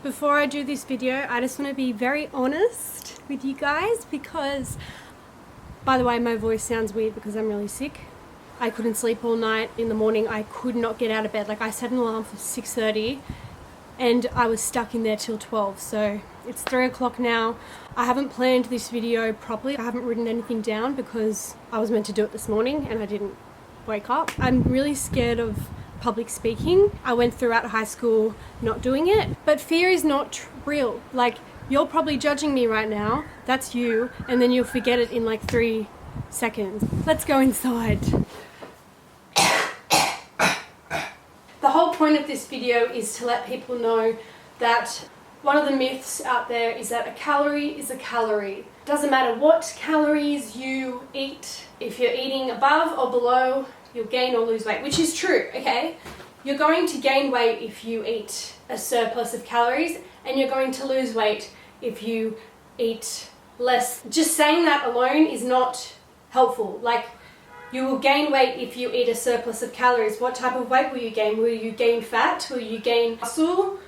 Before I do this video, I just want to be very honest with you guys because, by the way, my voice sounds weird because I'm really sick. I couldn't sleep all night. In the morning, I could not get out of bed. Like, I set an alarm for 6:30 and I was stuck in there till 12. So it's 3 o'clock now. I haven't planned this video properly. I haven't written anything down because I was meant to do it this morning and I didn't wake up. I'm really scared of public speaking. I went throughout high school not doing it, but fear is not real. Like, you're probably judging me right now, that's you, and then you'll forget it in like 3 seconds. Let's go inside. The whole point of this video is to let people know that one of the myths out there is that a calorie is a calorie. Doesn't matter what calories you eat, if you're eating above or below, you'll gain or lose weight, which is true, okay? You're going to gain weight if you eat a surplus of calories, and you're going to lose weight if you eat less. Just saying that alone is not helpful. Like, you will gain weight if you eat a surplus of calories. What type of weight will you gain? Will you gain fat? Will you gain muscle?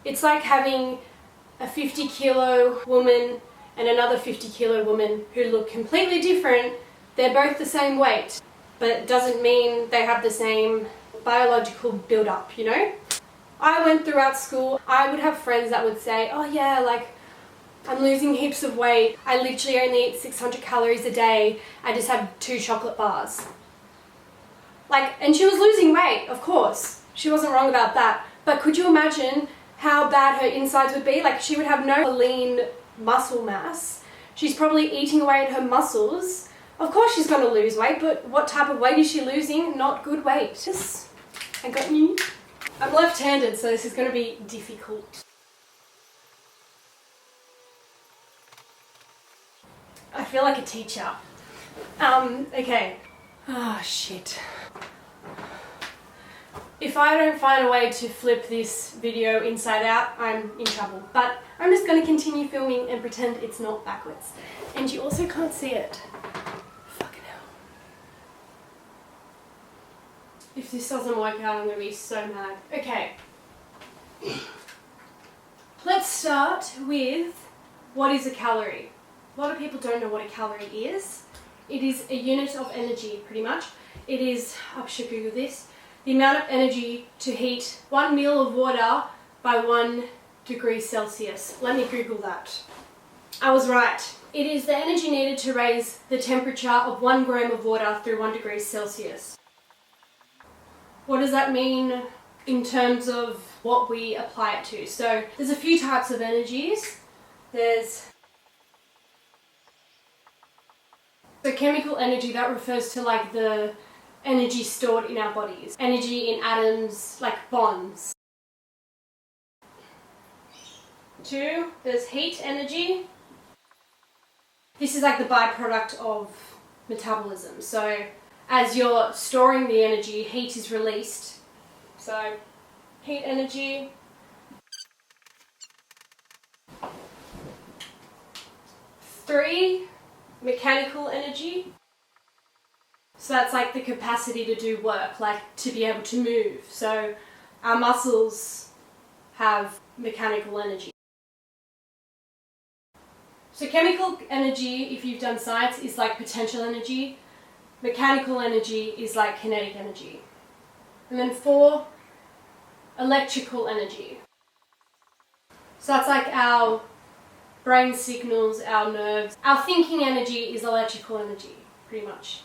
It's like having a 50-kilo woman and another 50-kilo woman who look completely different. They're both the same weight, but it doesn't mean they have the same biological build-up, you know? I went throughout school, I would have friends that would say, oh yeah, like, I'm losing heaps of weight. I literally only eat 600 calories a day. I just have 2 chocolate bars. Like, and she was losing weight, of course. She wasn't wrong about that. But could you imagine how bad her insides would be? Like, she would have no lean muscle mass. She's probably eating away at her muscles. Of course she's going to lose weight, but what type of weight is she losing? Not good weight. Just, I got you. I'm left-handed, so this is going to be difficult. I feel like a teacher. Okay. Oh, shit. If I don't find a way to flip this video inside out, I'm in trouble. But I'm just going to continue filming and pretend it's not backwards. And you also can't see it. Fucking hell. If this doesn't work out, I'm going to be so mad. Okay. Let's start with what is a calorie. A lot of people don't know what a calorie is. It is a unit of energy, pretty much. It is, I should Google this, the amount of energy to heat 1 meal of water by 1 degree Celsius. Let me Google that. I was right. It is the energy needed to raise the temperature of 1 gram of water through 1 degree Celsius. What does that mean in terms of what we apply it to? So there's a few types of energies. There's the chemical energy that refers to like the energy stored in our bodies. Energy in atoms, like bonds. 2, there's heat energy. This is like the byproduct of metabolism. So as you're storing the energy, heat is released. So heat energy. 3, mechanical energy. So that's like the capacity to do work, like to be able to move. So our muscles have mechanical energy. So chemical energy, if you've done science, is like potential energy. Mechanical energy is like kinetic energy. And then 4, electrical energy. So that's like our brain signals, our nerves. Our thinking energy is electrical energy, pretty much.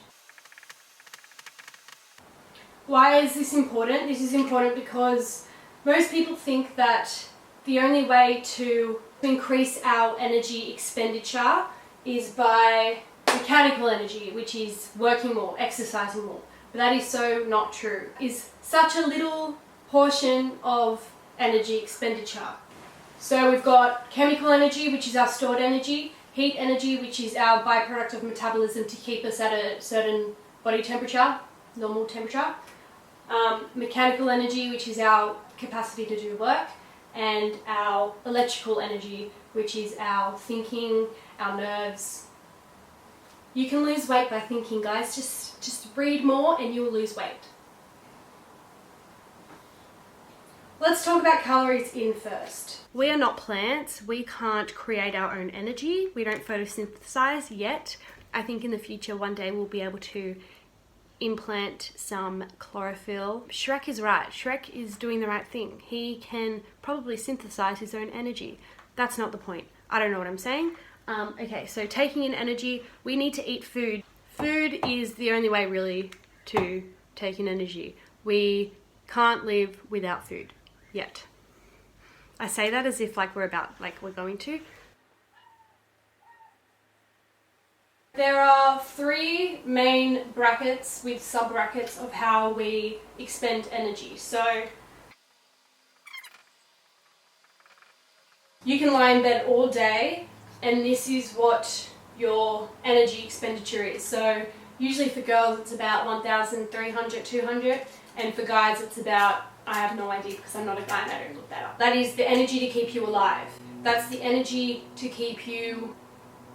Why is this important? This is important because most people think that the only way to increase our energy expenditure is by mechanical energy, which is working more, exercising more. But that is so not true. It's such a little portion of energy expenditure. So we've got chemical energy, which is our stored energy, heat energy, which is our byproduct of metabolism to keep us at a certain body temperature, normal temperature. Mechanical energy, which is our capacity to do work, and our electrical energy, which is our thinking, our nerves. You can lose weight by thinking, guys. Just read more and you'll lose weight. Let's talk about calories in first. We are not plants. We can't create our own energy. We don't photosynthesize yet. I think in the future, one day we'll be able to implant some chlorophyll. Shrek is right. Shrek is doing the right thing. He can probably synthesize his own energy. That's not the point. I don't know what I'm saying. Okay, so taking in energy, we need to eat food. Food is the only way really to take in energy. We can't live without food yet. I say that as if we're going to. There are 3 main brackets with sub-brackets of how we expend energy. So you can lie in bed all day and this is what your energy expenditure is. So usually for girls it's about 1,300, 200, and for guys it's about, I have no idea because I'm not a guy and I don't look that up. That is the energy to keep you alive. That's the energy to keep you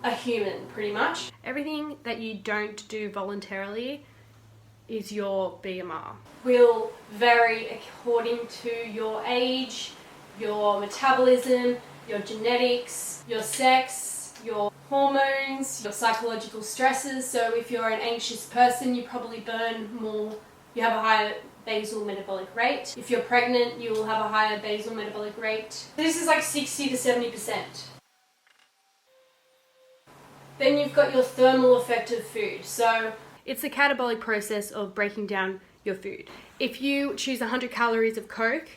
a human, pretty much. Everything that you don't do voluntarily is your BMR. Will vary according to your age, your metabolism, your genetics, your sex, your hormones, your psychological stresses. So if you're an anxious person, you probably burn more, you have a higher basal metabolic rate. If you're pregnant, you will have a higher basal metabolic rate. This is like 60 to 70%. Then you've got your thermal effect of food. So it's the catabolic process of breaking down your food. If you choose 100 calories of Coke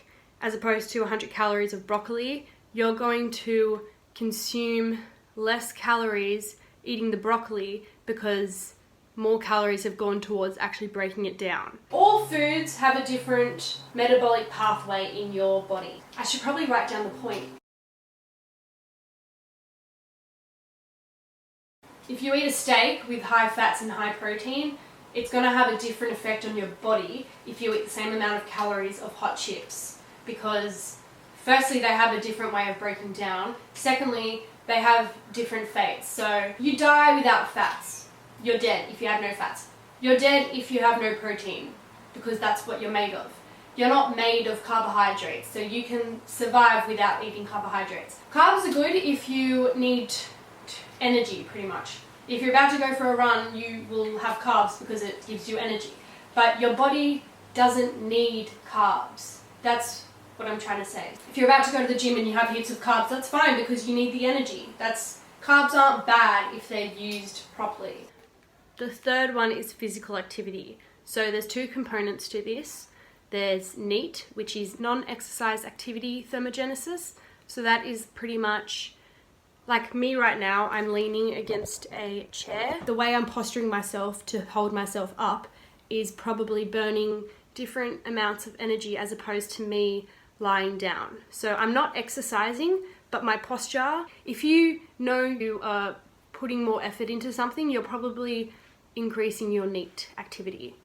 as opposed to 100 calories of broccoli, you're going to consume less calories eating the broccoli because more calories have gone towards actually breaking it down. All foods have a different metabolic pathway in your body. I should probably write down the point. If you eat a steak with high fats and high protein, it's going to have a different effect on your body if you eat the same amount of calories of hot chips, because firstly they have a different way of breaking down. Secondly, they have different fates. So you die without fats. You're dead if you have no fats. You're dead if you have no protein, because that's what you're made of. You're not made of carbohydrates, so you can survive without eating carbohydrates. Carbs are good if you need energy, pretty much. If you're about to go for a run, you will have carbs because it gives you energy. But your body doesn't need carbs. That's what I'm trying to say. If you're about to go to the gym and you have heaps of carbs, that's fine because you need the energy. Carbs aren't bad if they're used properly. The third one is physical activity. So there's 2 components to this. There's NEAT, which is non-exercise activity thermogenesis. So that is pretty much like me right now. I'm leaning against a chair. The way I'm posturing myself to hold myself up is probably burning different amounts of energy as opposed to me lying down. So I'm not exercising, but my posture, if you know you are putting more effort into something, you're probably increasing your NEAT activity.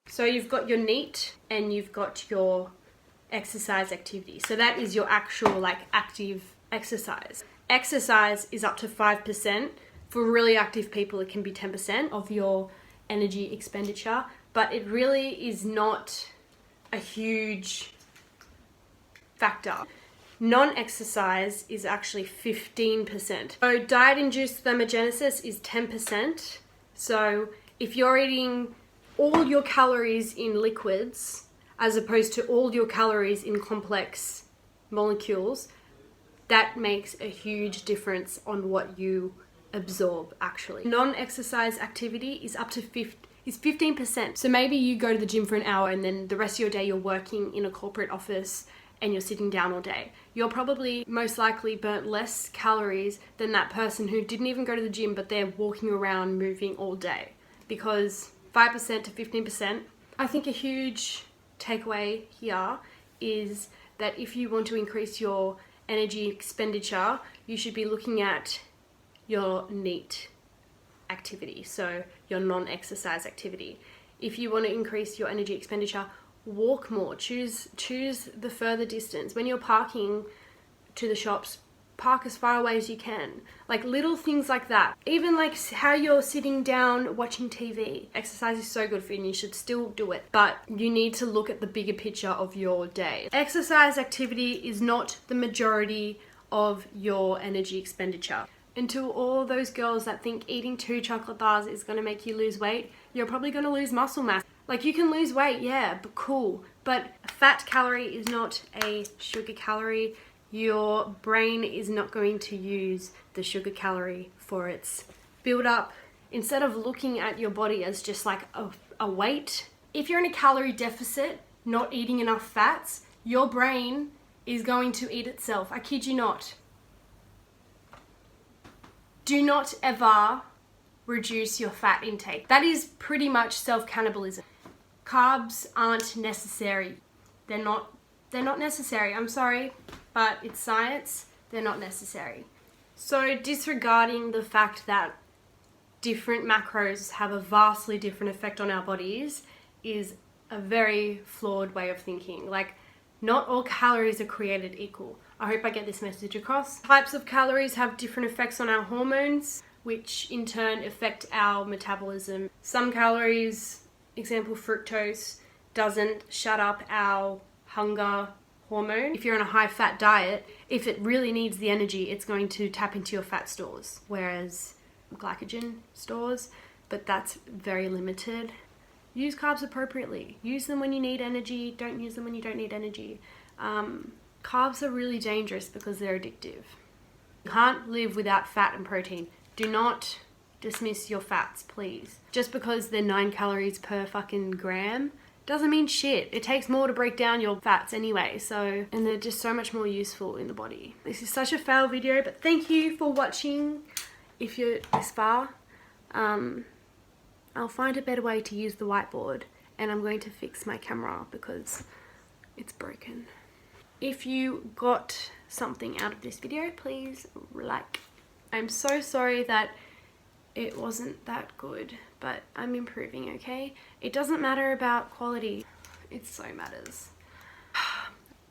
So you've got your NEAT and you've got your exercise activity. So that is your actual active exercise. Exercise is up to 5%. For really active people, it can be 10% of your energy expenditure, but it really is not a huge factor. Non-exercise is actually 15%. So diet-induced thermogenesis is 10%. So if you're eating all your calories in liquids as opposed to all your calories in complex molecules, that makes a huge difference on what you absorb actually. Non-exercise activity is up to 15%. So maybe you go to the gym for an hour and then the rest of your day you're working in a corporate office and you're sitting down all day. You'll probably most likely burnt less calories than that person who didn't even go to the gym but they're walking around moving all day, because 5% to 15%. I think a huge takeaway here is that if you want to increase your energy expenditure, you should be looking at your NEAT activity, so your non-exercise activity. If you want to increase your energy expenditure, walk more, choose the further distance. When you're parking to the shops, park as far away as you can. Like little things like that. Even like how you're sitting down watching TV. Exercise is so good for you and you should still do it. But you need to look at the bigger picture of your day. Exercise activity is not the majority of your energy expenditure. And to all those girls that think eating 2 chocolate bars is going to make you lose weight, you're probably going to lose muscle mass. Like you can lose weight, yeah, but cool. But a fat calorie is not a sugar calorie. Your brain is not going to use the sugar calorie for its build up. Instead of looking at your body as just like a weight, if you're in a calorie deficit, not eating enough fats, your brain is going to eat itself. I kid you not. Do not ever reduce your fat intake. That is pretty much self-cannibalism. Carbs aren't necessary. They're not necessary. I'm sorry, but it's science. They're not necessary. So disregarding the fact that different macros have a vastly different effect on our bodies is a very flawed way of thinking. Like, not all calories are created equal. I hope I get this message across. Types of calories have different effects on our hormones, which in turn affect our metabolism. Some calories, example fructose, doesn't shut up our hunger hormone. If you're on a high fat diet, if it really needs the energy, it's going to tap into your fat stores, whereas glycogen stores, but that's very limited. Use carbs appropriately. Use them when you need energy. Don't use them when you don't need energy. Carbs are really dangerous because they're addictive. You can't live without fat and protein. Do not dismiss your fats, please. Just because they're 9 calories per fucking gram doesn't mean shit. It takes more to break down your fats anyway, and they're just so much more useful in the body. This is such a fail video, but thank you for watching. If you're this far, I'll find a better way to use the whiteboard, and I'm going to fix my camera because it's broken. If you got something out of this video, please like. I'm so sorry that it wasn't that good, but I'm improving, okay? It doesn't matter about quality, it so matters.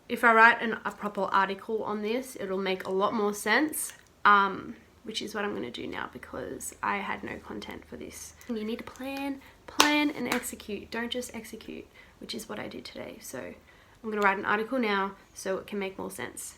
If I write a proper article on this, it'll make a lot more sense, which is what I'm going to do now because I had no content for this. You need to plan and execute. Don't just execute, which is what I did today. So I'm going to write an article now so it can make more sense.